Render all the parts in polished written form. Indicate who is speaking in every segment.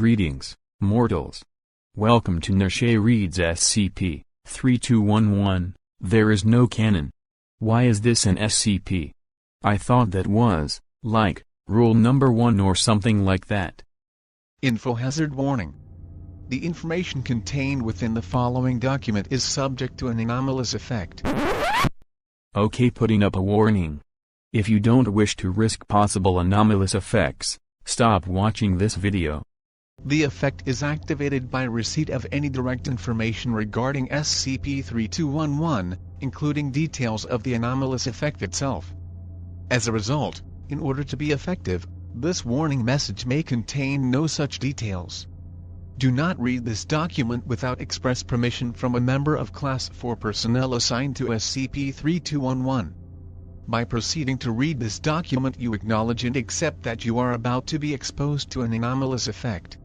Speaker 1: Greetings, mortals. Welcome to Neshae Reads SCP-3211. There is no canon. Why is this an SCP? I thought that was, like, rule number 1 or something like that.
Speaker 2: Info hazard warning. The information contained within the following document is subject to an anomalous effect.
Speaker 1: Okay, putting up a warning. If you don't wish to risk possible anomalous effects, stop watching this video.
Speaker 2: The effect is activated by receipt of any direct information regarding SCP-3211, including details of the anomalous effect itself. As a result, in order to be effective, this warning message may contain no such details. Do not read this document without express permission from a member of Class 4 personnel assigned to SCP-3211. By proceeding to read this document, you acknowledge and accept that you are about to be exposed to an anomalous effect.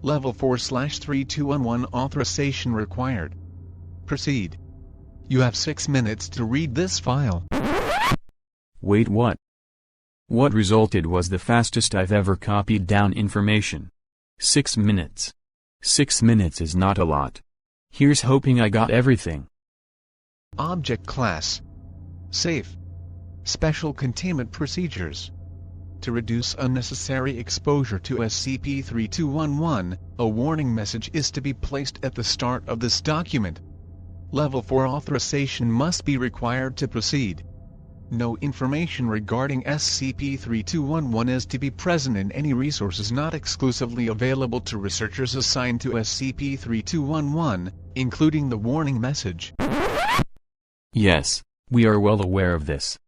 Speaker 2: Level 4/3211 authorization required. Proceed. You have 6 minutes to read this file.
Speaker 1: Wait, what? What resulted was the fastest I've ever copied down information. 6 minutes. 6 minutes is not a lot. Here's hoping I got everything.
Speaker 2: Object Class Safe. Special Containment Procedures. To reduce unnecessary exposure to SCP-3211, a warning message is to be placed at the start of this document. Level 4 authorization must be required to proceed. No information regarding SCP-3211 is to be present in any resources not exclusively available to researchers assigned to SCP-3211, including the warning message.
Speaker 1: Yes, we are well aware of this.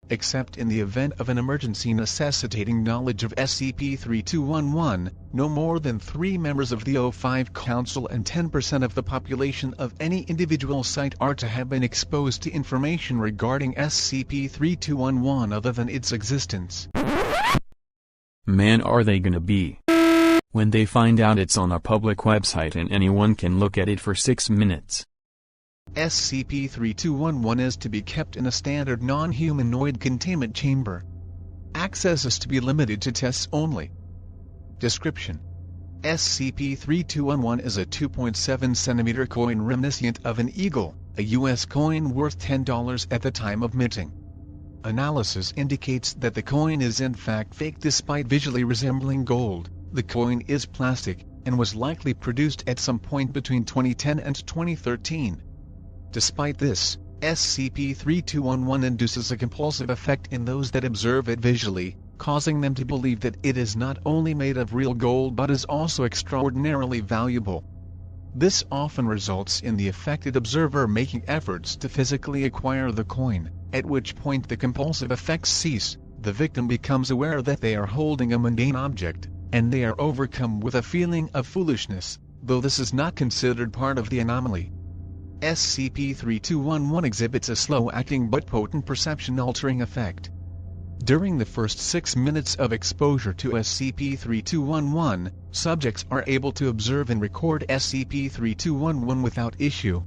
Speaker 2: Except in the event of an emergency necessitating knowledge of SCP-3211, no more than 3 members of the O5 Council and 10% of the population of any individual site are to have been exposed to information regarding SCP-3211 other than its existence.
Speaker 1: Man, are they gonna be? When they find out it's on a public website and anyone can look at it for 6 minutes.
Speaker 2: SCP-3211 is to be kept in a standard non-humanoid containment chamber. Access is to be limited to tests only. Description: SCP-3211 is a 2.7 cm coin reminiscent of an eagle, a U.S. coin worth $10 at the time of minting. Analysis indicates that the coin is in fact fake despite visually resembling gold. The coin is plastic, and was likely produced at some point between 2010 and 2013. Despite this, SCP-3211 induces a compulsive effect in those that observe it visually, causing them to believe that it is not only made of real gold but is also extraordinarily valuable. This often results in the affected observer making efforts to physically acquire the coin, at which point the compulsive effects cease, the victim becomes aware that they are holding a mundane object, and they are overcome with a feeling of foolishness, though this is not considered part of the anomaly. SCP-3211 exhibits a slow-acting but potent perception-altering effect. During the first 6 minutes of exposure to SCP-3211, subjects are able to observe and record SCP-3211 without issue.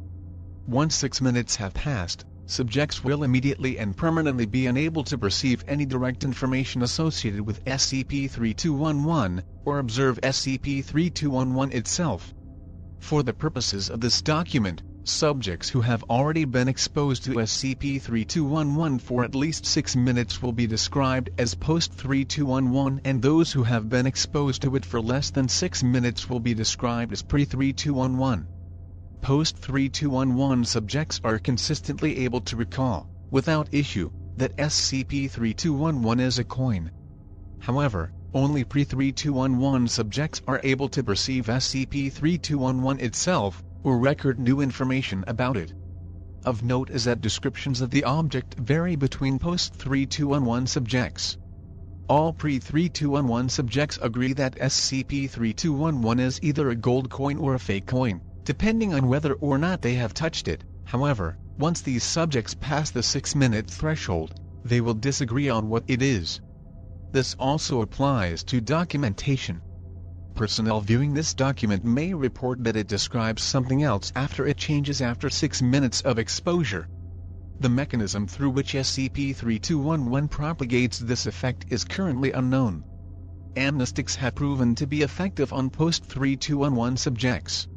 Speaker 2: Once 6 minutes have passed, subjects will immediately and permanently be unable to perceive any direct information associated with SCP-3211, or observe SCP-3211 itself. For the purposes of this document, subjects who have already been exposed to SCP-3211 for at least 6 minutes will be described as post-3211, and those who have been exposed to it for less than 6 minutes will be described as pre-3211. Post-3211 subjects are consistently able to recall, without issue, that SCP-3211 is a coin. However, only pre-3211 subjects are able to perceive SCP-3211 itself, or record new information about it. Of note is that descriptions of the object vary between post-3211 subjects. All pre-3211 subjects agree that SCP-3211 is either a gold coin or a fake coin, depending on whether or not they have touched it. However, once these subjects pass the 6-minute threshold, they will disagree on what it is. This also applies to documentation. Personnel viewing this document may report that it describes something else after it changes after 6 minutes of exposure. The mechanism through which SCP-3211 propagates this effect is currently unknown. amnestics have proven to be effective on post-3211 subjects.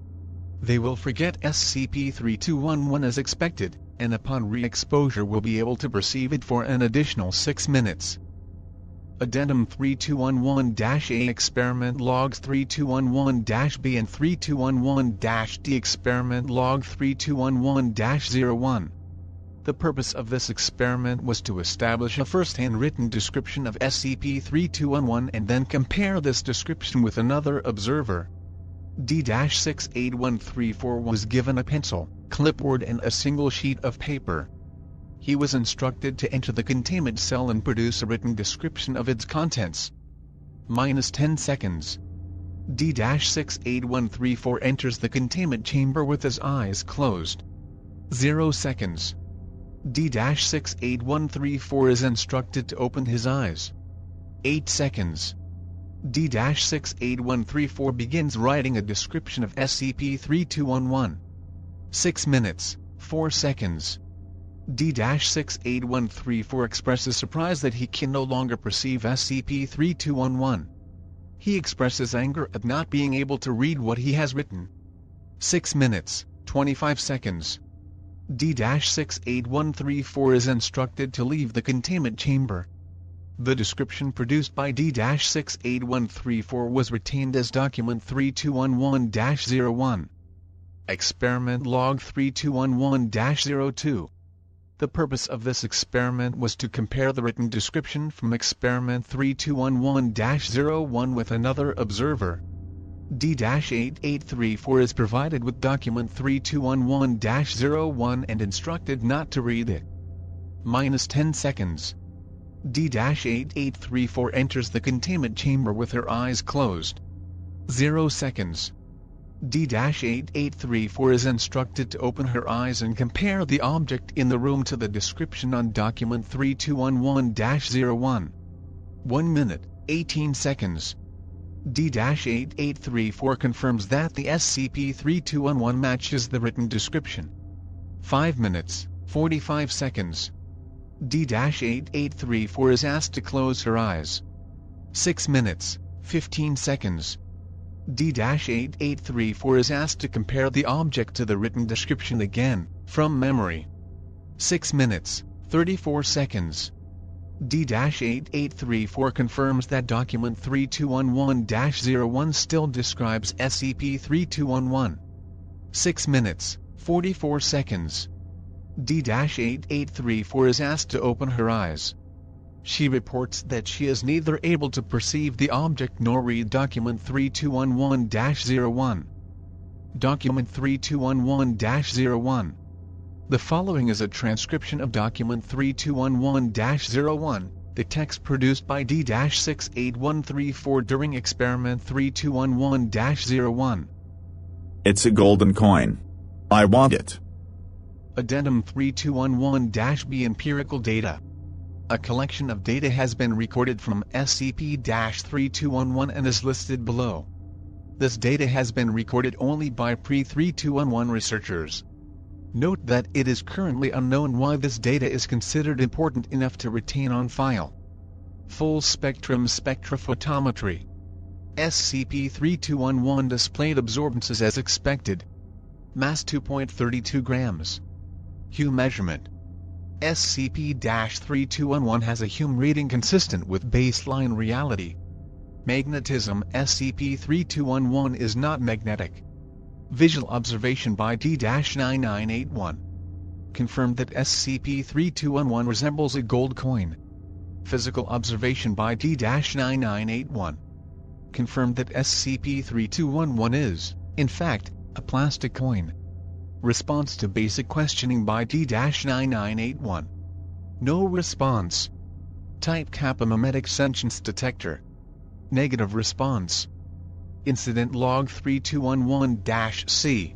Speaker 2: They will forget SCP-3211 as expected, and upon re-exposure will be able to perceive it for an additional 6 minutes. Addendum 3211-A Experiment Logs 3211-B and 3211-D Experiment Log 3211-01. The purpose of this experiment was to establish a first-hand written description of SCP-3211 and then compare this description with another observer. D-68134 was given a pencil, clipboard and a single sheet of paper. He was instructed to enter the containment cell and produce a written description of its contents. -10 seconds. D-68134 enters the containment chamber with his eyes closed. 0 seconds. D-68134 is instructed to open his eyes. 8 seconds. D-68134 begins writing a description of SCP-3211. 6 minutes, 4 seconds. D-68134 expresses surprise that he can no longer perceive SCP-3211. He expresses anger at not being able to read what he has written. 6 minutes, 25 seconds. D-68134 is instructed to leave the containment chamber. The description produced by D-68134 was retained as Document 3211-01. Experiment Log 3211-02. The purpose of this experiment was to compare the written description from Experiment 3211-01 with another observer. D-8834 is provided with Document 3211-01 and instructed not to read it. -10 seconds. D-8834 enters the containment chamber with her eyes closed. 0 seconds. D-8834 is instructed to open her eyes and compare the object in the room to the description on Document 3211-01. 1 minute, 18 seconds. D-8834 confirms that the SCP-3211 matches the written description. 5 minutes, 45 seconds. D-8834 is asked to close her eyes. 6 minutes, 15 seconds. D-8834 is asked to compare the object to the written description again, from memory. 6 minutes, 34 seconds. D-8834 confirms that Document 3211-01 still describes SCP-3211. 6 minutes, 44 seconds. D-8834 is asked to open her eyes. She reports that she is neither able to perceive the object nor read Document 3211-01. Document 3211-01. The following is a transcription of Document 3211-01, the text produced by D-68134 during Experiment 3211-01.
Speaker 3: It's a golden coin. I want it.
Speaker 2: Addendum 3211-B Empirical Data. A collection of data has been recorded from SCP-3211 and is listed below. This data has been recorded only by pre-3211 researchers. Note that it is currently unknown why this data is considered important enough to retain on file. Full spectrum spectrophotometry. SCP-3211 displayed absorbances as expected. Mass 2.32 grams. Hue measurement. SCP-3211 has a hue rating consistent with baseline reality. Magnetism. SCP-3211 is not magnetic. Visual observation by D-9981. Confirmed that SCP-3211 resembles a gold coin. Physical observation by D-9981. Confirmed that SCP-3211 is, in fact, a plastic coin. Response to basic questioning by D-9981. No response. Type Kappa Mimetic Sentience Detector. Negative response. Incident Log 3211-C.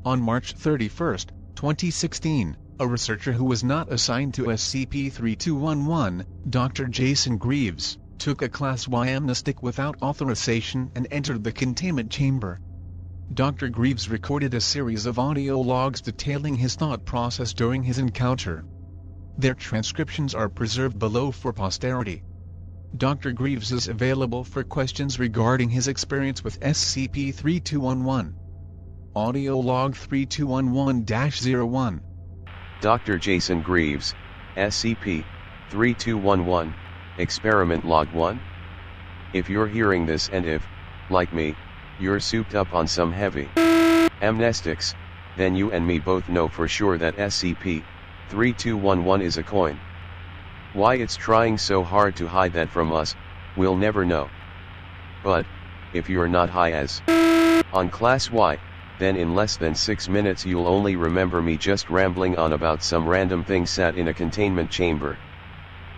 Speaker 2: On March 31, 2016, a researcher who was not assigned to SCP-3211, Dr. Jason Greaves, took a Class Y amnestic without authorization and entered the containment chamber. Dr. Greaves recorded a series of audio logs detailing his thought process during his encounter. Their transcriptions are preserved below for posterity. Dr. Greaves is available for questions regarding his experience with SCP-3211. Audio log 3211-01.
Speaker 4: Dr. Jason Greaves, SCP-3211, Experiment Log 1. If you're hearing this and if, like me, you're souped up on some heavy amnestics, then you and me both know for sure that SCP-3211 is a coin. Why it's trying so hard to hide that from us, we'll never know. But, if you're not high as on Class Y, then in less than 6 minutes you'll only remember me just rambling on about some random thing sat in a containment chamber.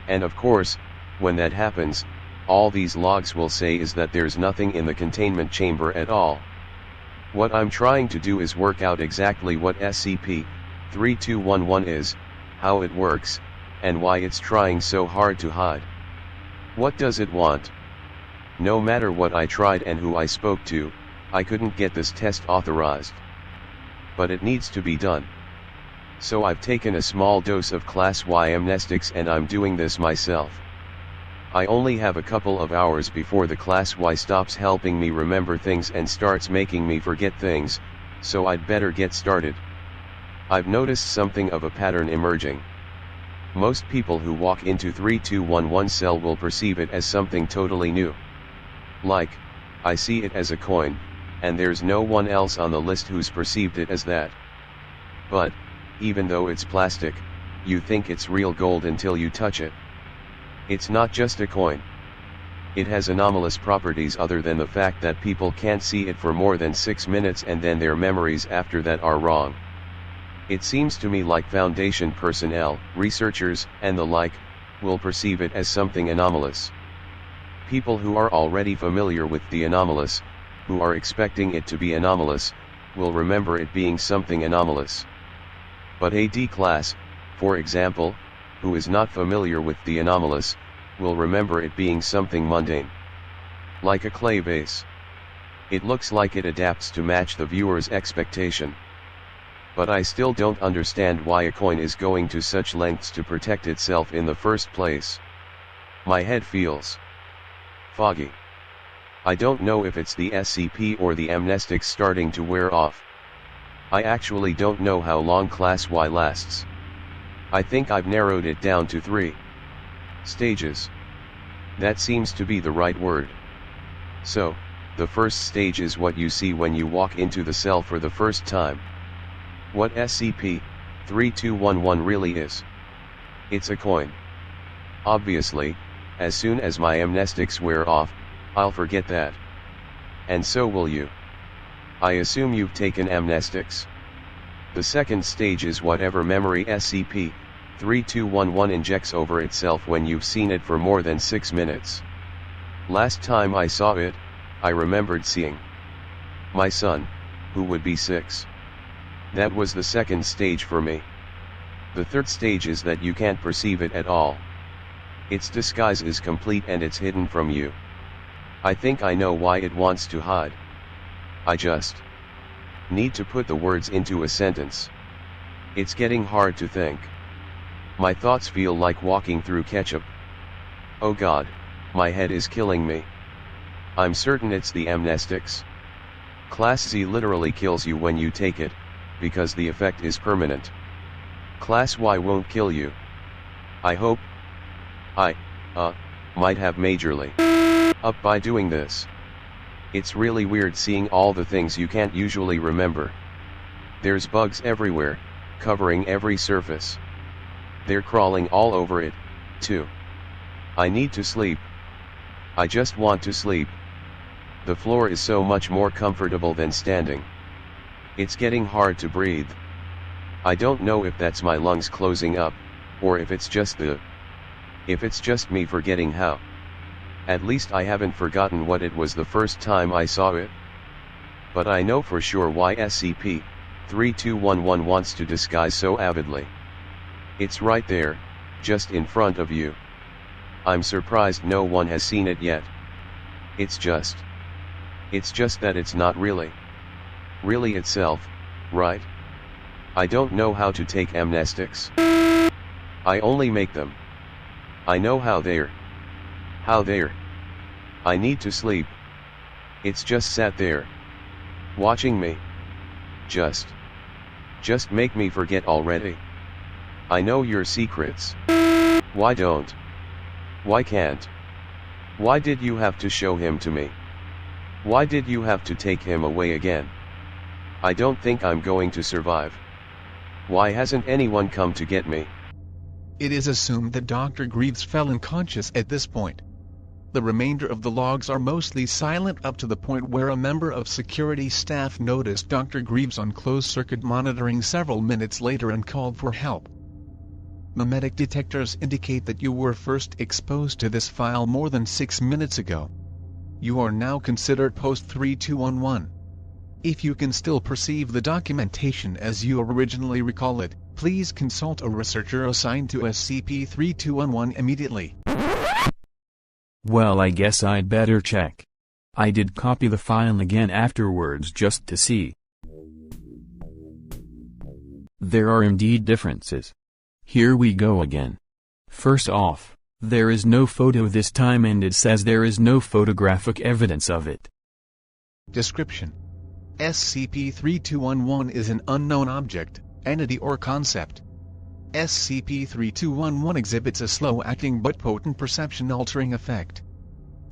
Speaker 4: And of course, when that happens, all these logs will say is that there's nothing in the containment chamber at all. What I'm trying to do is work out exactly what SCP-3211 is, how it works, and why it's trying so hard to hide. What does it want? No matter what I tried and who I spoke to, I couldn't get this test authorized. But it needs to be done. So I've taken a small dose of Class Y amnestics and I'm doing this myself. I only have a couple of hours before the Class Y stops helping me remember things and starts making me forget things, so I'd better get started. I've noticed something of a pattern emerging. Most people who walk into 3211 cell will perceive it as something totally new. Like, I see it as a coin, and there's no one else on the list who's perceived it as that. But, even though it's plastic, you think it's real gold until you touch it. It's not just a coin. It has anomalous properties other than the fact that people can't see it for more than 6 minutes and then their memories after that are wrong. It seems to me like Foundation personnel, researchers, and the like, will perceive it as something anomalous. People who are already familiar with the anomalous, who are expecting it to be anomalous, will remember it being something anomalous. But a D-class, for example, who is not familiar with the anomalous, will remember it being something mundane. Like a clay vase. It looks like it adapts to match the viewer's expectation. But I still don't understand why a coin is going to such lengths to protect itself in the first place. My head feels foggy. I don't know if it's the SCP or the amnestics starting to wear off. I actually don't know how long Class Y lasts. I think I've narrowed it down to 3 stages. That seems to be the right word. So, the first stage is what you see when you walk into the cell for the first time. What SCP-3211 really is. It's a coin. Obviously, as soon as my amnestics wear off, I'll forget that. And so will you. I assume you've taken amnestics. The second stage is whatever memory SCP-3211 injects over itself when you've seen it for more than 6 minutes. Last time I saw it, I remembered seeing my son, who would be 6. That was the second stage for me. The third stage is that you can't perceive it at all. Its disguise is complete and it's hidden from you. I think I know why it wants to hide. I just need to put the words into a sentence. It's getting hard to think. My thoughts feel like walking through ketchup. Oh God, my head is killing me. I'm certain it's the amnestics. Class Z literally kills you when you take it, because the effect is permanent. Class Y won't kill you. I hope. I might have majorly up by doing this. It's really weird seeing all the things you can't usually remember. There's bugs everywhere, covering every surface. They're crawling all over it, too. I need to sleep. I just want to sleep. The floor is so much more comfortable than standing. It's getting hard to breathe. I don't know if that's my lungs closing up, or if it's just me forgetting how. At least I haven't forgotten what it was the first time I saw it. But I know for sure why SCP-3211 wants to disguise so avidly. It's right there, just in front of you. I'm surprised no one has seen it yet. It's just that it's not really itself, right? I don't know how to take amnestics. I only make them. I know how How there? I need to sleep. It's just sat there. Watching me. Just make me forget already. I know your secrets. Why don't? Why can't? Why did you have to show him to me? Why did you have to take him away again? I don't think I'm going to survive. Why hasn't anyone come to get me?
Speaker 2: It is assumed that Dr. Greaves fell unconscious at this point. The remainder of the logs are mostly silent up to the point where a member of security staff noticed Dr. Greaves on closed-circuit monitoring several minutes later and called for help. Memetic detectors indicate that you were first exposed to this file more than 6 minutes ago. You are now considered post-3211. If you can still perceive the documentation as you originally recall it, please consult a researcher assigned to SCP-3211 immediately.
Speaker 1: Well, I guess I'd better check. I did copy the file again afterwards just to see. There are indeed differences. Here we go again. First off, there is no photo this time and it says there is no photographic evidence of it.
Speaker 2: Description: SCP-3211 is an unknown object, entity or concept. SCP-3211 exhibits a slow-acting but potent perception-altering effect.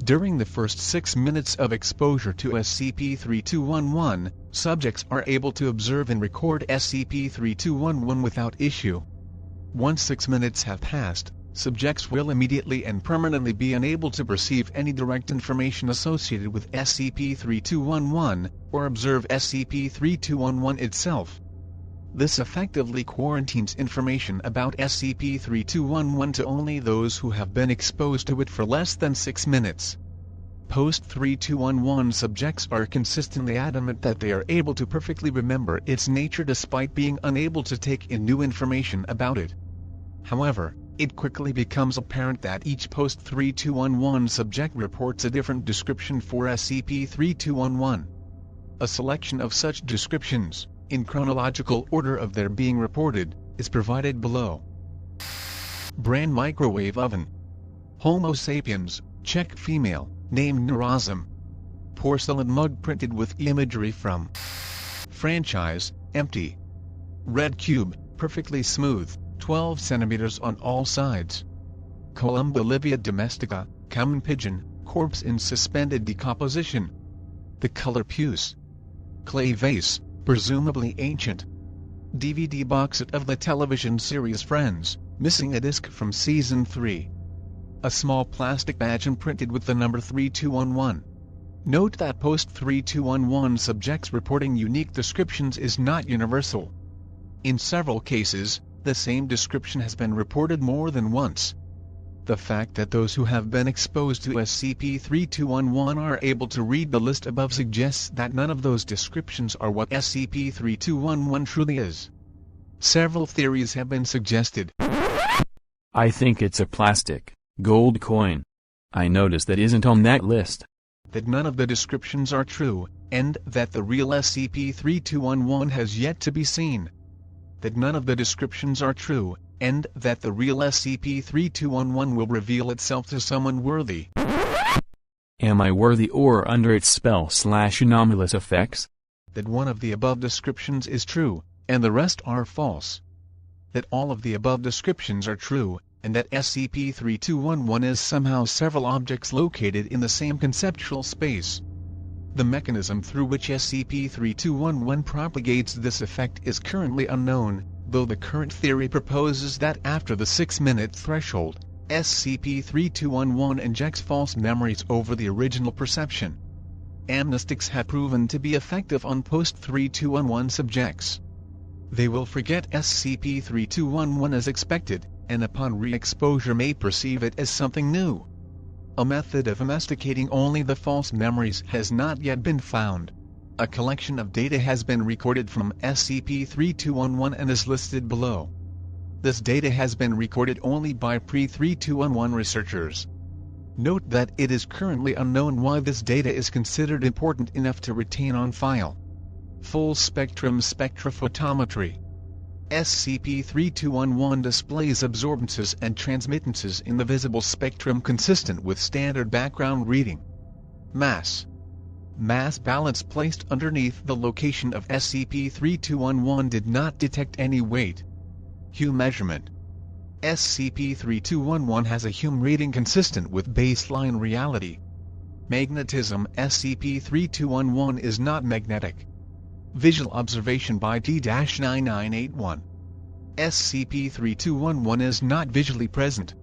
Speaker 2: During the first 6 minutes of exposure to SCP-3211, subjects are able to observe and record SCP-3211 without issue. Once 6 minutes have passed, subjects will immediately and permanently be unable to perceive any direct information associated with SCP-3211, or observe SCP-3211 itself. This effectively quarantines information about SCP-3211 to only those who have been exposed to it for less than 6 minutes. Post-3211 subjects are consistently adamant that they are able to perfectly remember its nature despite being unable to take in new information about it. However, it quickly becomes apparent that each post-3211 subject reports a different description for SCP-3211. A selection of such descriptions, in chronological order of their being reported, is provided below. Brand microwave oven. Homo sapiens, Czech female, named Narazim. Porcelain mug printed with imagery from franchise, empty. Red cube, perfectly smooth, 12 centimeters on all sides. Columba livia domestica, common pigeon, corpse in suspended decomposition. The color puce. Clay vase, presumably ancient. DVD box set of the television series Friends, missing a disc from season 3. A small plastic badge imprinted with the number 3211. Note that post-3211 subjects reporting unique descriptions is not universal. In several cases, the same description has been reported more than once. The fact that those who have been exposed to SCP-3211 are able to read the list above suggests that none of those descriptions are what SCP-3211 truly is. Several theories have been suggested.
Speaker 1: I think it's a plastic, gold coin. I noticed that isn't on that list.
Speaker 2: That none of the descriptions are true, and that the real SCP-3211 has yet to be seen. That none of the descriptions are true, and that the real SCP-3211 will reveal itself to someone worthy.
Speaker 1: Am I worthy or under its spell/anomalous effects?
Speaker 2: That one of the above descriptions is true, and the rest are false. That all of the above descriptions are true, and that SCP-3211 is somehow several objects located in the same conceptual space. The mechanism through which SCP-3211 propagates this effect is currently unknown, though the current theory proposes that after the 6-minute threshold, SCP-3211 injects false memories over the original perception. Amnestics have proven to be effective on post-3211 subjects. They will forget SCP-3211 as expected, and upon re-exposure may perceive it as something new. A method of domesticating only the false memories has not yet been found. A collection of data has been recorded from SCP-3211 and is listed below. This data has been recorded only by pre-3211 researchers. Note that it is currently unknown why this data is considered important enough to retain on file. Full spectrum spectrophotometry. SCP-3211 displays absorbances and transmittances in the visible spectrum consistent with standard background reading. Mass balance placed underneath the location of SCP-3211 did not detect any weight. Hue measurement. SCP-3211 has a hue rating consistent with baseline reality. Magnetism. SCP-3211 is not magnetic. Visual observation by D-9981. SCP-3211 is not visually present.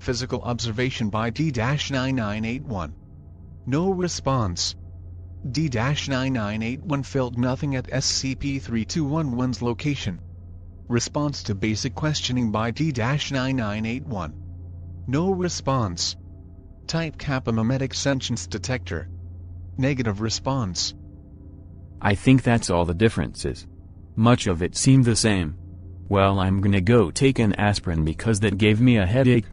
Speaker 2: Physical observation by D-9981. No response. D-9981 felt nothing at SCP-3211's location. Response to basic questioning by D-9981. No response. Type Kappa Mimetic Sentience Detector. Negative response.
Speaker 1: I think that's all the differences. Much of it seemed the same. Well, I'm gonna go take an aspirin because that gave me a headache.